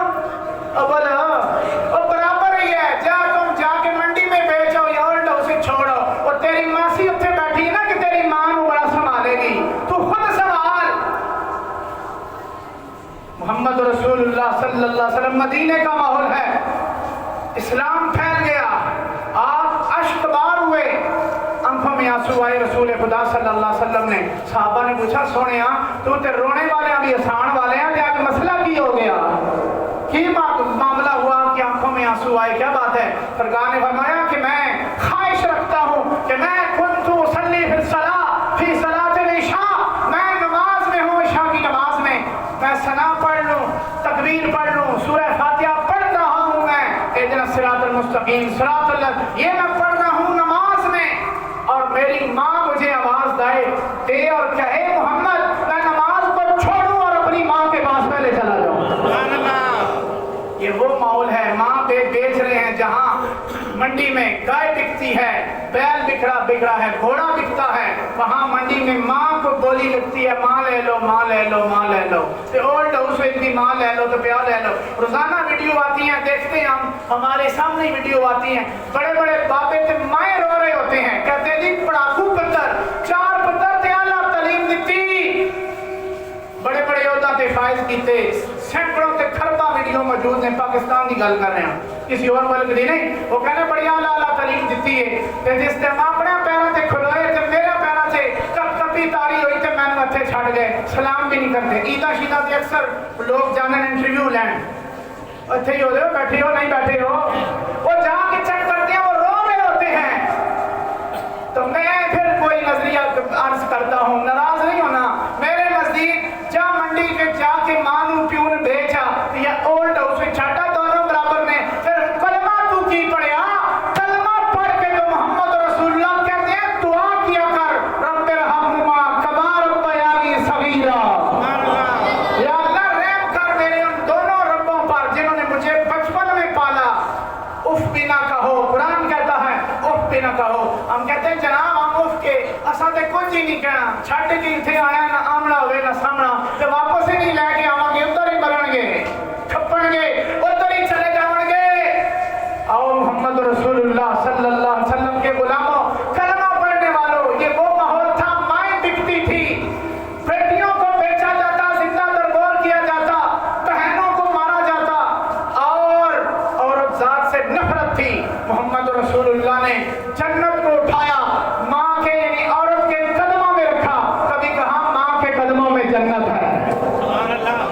برابر ہی ہے. جا تم جا کے منڈی میں بیچ آؤ یا اولڈ ہاؤس میں چھوڑو, اور تیری ماسی اتنے بیٹھی ہے نا کہ تیری ماں کو بڑا سنبھالے گی, تو خود سنبھال. محمد رسول اللہ صلی اللہ علیہ وسلم, مدینے کا ماحول ہے, اسلام پھیل گیا, آپ اشک بار ہوئے, آنکھوں میں آنسو آئے. رسول خدا صلی اللہ علیہ وسلم نے صحابہ نے پوچھا سونے تو تے رونے والے ہیں بھی آسان والے ہیں, کہ مسئلہ کی ہو گیا, کی معاملہ ہوا کہ آنکھوں میں آنسو آئے, کیا بات ہے؟ سرکار نے فرمایا کہ میں خواہش رکھتا ہوں کہ میں کنت اصلی فی الصلاۃ فی صلاۃ العشاء, میں نماز میں ہوں, عشاء کی نماز میں میں ثنا پڑھ لوں, تکبیر پڑھ لوں, سورہ فاتحہ پڑھ رہا ہوں, میں اہدنا الصراط المستقیم صراط اللہ یہ میں پڑھ رہا ہوں نماز میں, اور میری ماں مجھے آواز دے اور کہے محمد میں نماز کو چھوڑوں اور اپنی ماں کے پاس پہلے چلا جاؤں. یہ وہ ماحول ہے, ماں بیچ رہے ہیں جہاں منڈی میں گائے بکتی ہے, بیل بکڑا ہے, گھوڑا بکتا ہے, وہاں منڈی میں ماں کو بولی لگتی ہے ماں لے لو ماں لے لو ماں لے لو، اولڈ ہاؤس میں بھی ماں لے لو تو پیا لے لو۔ روزانہ ویڈیو آتی ہیں، دیکھتے ہیں ہم، ہمارے سامنے ویڈیو آتی ہیں، بڑے بڑے بابے تے مائیں رو رہے ہوتے ہیں، کہتے ہیں جی پڑھاکو پتر 4 پتر تے اعلیٰ تعلیم دیتی، بڑے بڑے عہدہ تے فائز کیتے، سینکڑوں تے کھربا ویڈیو موجود ہیں، پاکستان کی گل کر رہے ہیں، کسی اور ملک دی نہیں۔ وہ کہنے بڑی اعلیٰ تعلیم دیتی ہے تے جس تے اپنے پیروں تے کھلوئے تے میرے پیروں سے کپ کپی تاری ہوئی تے میں نے اتھے چھڑ گئے، سلام بھی نہیں کرتے۔ عیدہ شیدہ تے اکثر لوگ جانے انٹرویو لین، اتھے ہی ہو دے بیٹھے ہو نہیں بیٹھے ہو، وہ جا کے چیک کرتے ہیں، وہ رو رہے ہوتے ہیں۔ تو میں پھر کوئی نظریہ عرض کرتا ہوں، ناراض نہیں ہونا، میرے نزدیک جا منڈی کے جا کے مانو پیون بھیجا یا اولڈ ہاؤس میں چھاٹا دونوں برابر میں، پھر کلمہ تو کی پڑھیا، کلمہ پڑھ کے تو محمد رسول اللہ کہتے ہیں دعا کیا کر رب ارحمہما کما ربیانی صغیرا، یا اللہ رحم کر میرے ان دونوں ربوں پر جنہوں نے مجھے بچپن میں پالا، اف بھی نہ کہو، قرآن کہتا ہے اف بھی نہ کہو۔ ہم کہتے ہیں جناب ہم اف کے اساں تے کچھ ہی نہیں کہنا، چھٹ کے اتنے آیا نہ آمنا ہوئے نہ سامنا، تے واپس ہی نہیں لے کے آواں گے، ادھر ہی مرن گے، کھپن گے، ادھر ہی چلے جاؤں گے۔ آؤ محمد رسول اللہ صلی اللہ علیہ وسلم کے غلاموں، کلمہ پڑھنے والوں، یہ وہ ماحول تھا، مائیں بکتی تھی، بیٹیوں کو بیچا جاتا، زندہ درگور کیا جاتا، بہنوں کو مارا جاتا، اور عورت ذات سے نفرت تھی۔ محمد رسول اللہ نے جنت کو اٹھایا، ماں کے یعنی عورت کے قدموں میں رکھا، کبھی کہا ماں کے قدموں میں جنت ہے۔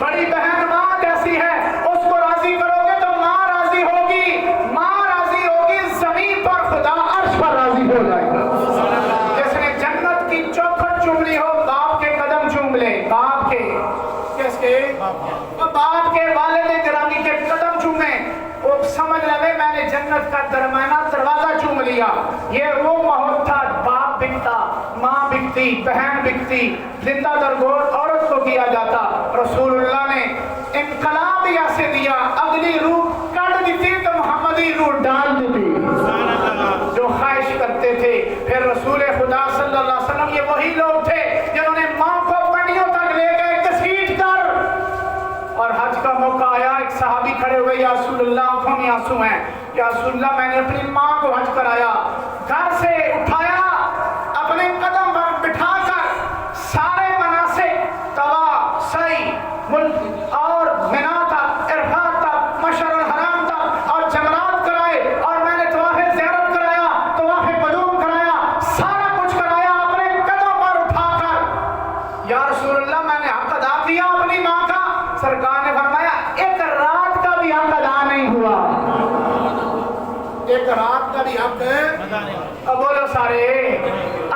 بڑی بہن ماں جیسی ہے، اس کو راضی کرو گے تو ماں راضی ہوگی، ماں راضی ہوگی، زمین پر خدا عرش پر راضی ہو جائے گا۔ جس نے جنت کی چوکھٹ چوم لی ہو، باپ کے قدم چوم لے، باپ کے، کس کے؟ باپ کے، والد گرامی کے قدم چومے، وہ سمجھ لے میں نے جنت کا درمیانہ دروازہ چوم لیا۔ یہ وہ ماحول تھا، باپ بکتا، ماں بکتی، بہن بکتی، زندہ درگور عورت کو کیا جاتا۔ رسول اللہ نے انقلاب ہی ایسے دیا، اگلی روح کٹ دیتی تو محمدی روح ڈال دیتی، جو خواہش کرتے تھے۔ پھر رسول خدا صلی اللہ علیہ وسلم یہ وہی لوگ تھے جنہوں نے ماں کو پنڈیوں تک لے گئے گھسیٹ کر، اور حج کا موقع آیا، ایک صحابی کھڑے ہوئے، یا رسول اللہ آنکھوں میں آنسو ہیں، یا رسول اللہ میں نے اپنی ماں کو حج کرایا، گھر سے اٹھایا، اپنے قدم پر بٹھا کر سارے مناسک طواف، سعی اور منا تک، عرفات تک، مشعر الحرام تک، اور جمرات کرائے، اور میں نے طواف زیارت کرایا، طواف قدوم کرایا، سارا کچھ کرایا اپنے قدم پر اٹھا کر۔ یا رسول اللہ میں نے حق ادا کیا اپنی ماں کا؟ سرکار نے فرمایا ایک رات کا بھی حق ادا نہیں ہوا، ایک رات کا بھی حق اب بولو سارے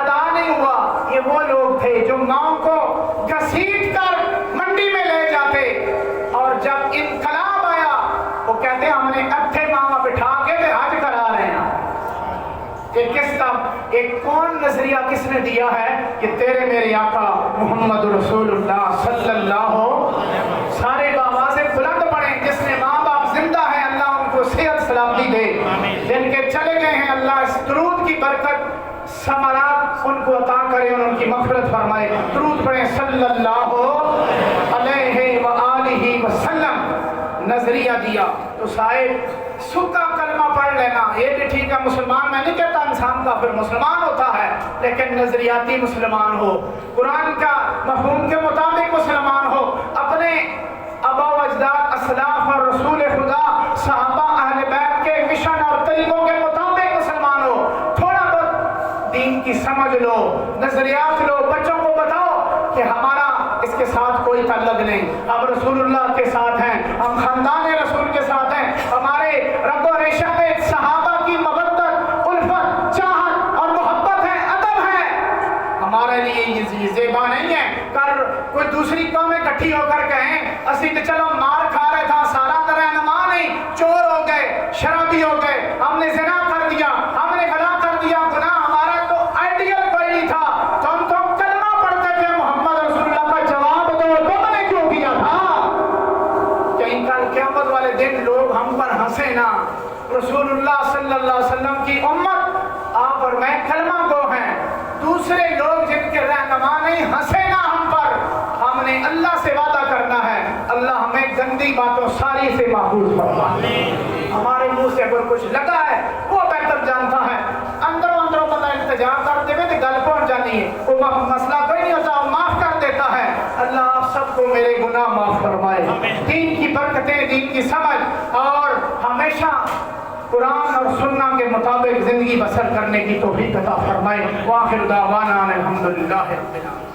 ادا نہیں ہوا۔ یہ وہ لوگ تھے جو ماں کو گھسیٹ کر منڈی میں لے جاتے، اور جب انقلاب آیا وہ کہتے ہیں ہم نے اتھے ماں بٹھا کے حج کرا رہے ہیں۔ ایک کس کا، ایک کون نظریہ کس نے دیا ہے کہ تیرے میرے آقا محمد رسول اللہ صلی اللہ علیہ، سارے بآواز بلند پڑھیں، جس نے ماں باپ زندہ ہیں اللہ ان کو صحت سلامتی دے، جن کے چلے گئے ہیں اللہ اس درود کی برکت ثمرات ان کو عطا کرے اور ان کی مغفرت فرمائے۔ درود پڑھیں صلی اللہ علیہ وآلہ وسلم۔ نظریہ دیا تو صاحب سکا کلمہ پڑھ لینا یہ بھی ٹھیک ہے، مسلمان میں نہیں کہتا انسان کا پھر مسلمان ہوتا ہے، لیکن نظریاتی مسلمان ہو، قرآن کا مفہوم کے مطابق مسلمان ہو، اپنے آبا و اجداد اسلاف اور رسول خدا صحابہ اہل بیت کے مشن اور طریقوں کے مطابق مسلمان ہو، تھوڑا بہت دین کی سمجھ لو، نظریات لو، بچوں کو بتاؤ کہ ہمارا اس کے ساتھ کوئی تعلق نہیں، ہم رسول اللہ کے ساتھ ہیں، ہم خاندان رسول کے ساتھ ہیں، ہمارے رگ و ریشہ میں صحابہ کی مودت، الفت، چاہت اور محبت ہے، ادب ہے۔ ہمارے لیے یہ زیبا نہیں ہے کر کوئی دوسری قومیں اکٹھی ہو کر کہیں اسی تو چلو مار کھا رہے تھا سارا طرح نما نہیں، چور ہو گئے، شرابی ہو گئے، ہم نے زنا کر دیا، ہم نے غلا کر دیا، گناہ ہمارا تو آئیڈیل کوئی نہیں تھا، تو ہم تو کلمہ پڑھتے تھے محمد رسول اللہ کا جواب دو، تم نے کیوں کیا تھا؟ کہیں کل قیامت والے دن لوگ ہم پر ہنسے نا، رسول اللہ صلی اللہ علیہ وسلم کی امت آپ اور میں کلمہ گو ہیں، دوسرے لوگ جن کے رہنما نہیں ہنسے نا ہم پر. ہم نے اللہ سے وعدہ کرنا ہے اللہ ہمیں گندی باتوں ساری سے محفوظ فرما. ہمارے منہ سے اگر کچھ لگا ہے وہ بہتر جانتا ہے. اندروں بندہ التجا کر دے تو گل پہنچ جانی ہے. وہ مسئلہ کوئی نہیں ہوتا, وہ معاف کر دیتا ہے. اللہ آپ سب کو میرے گناہ معاف فرمائے. دین کی برکتیں, دین کی سمجھ اور ہمیشہ قرآن اور سنہ کے مطابق زندگی بسر کرنے کی توفیق عطا فرمائے. وآخر دعوانا الحمدللہ رب العالمین.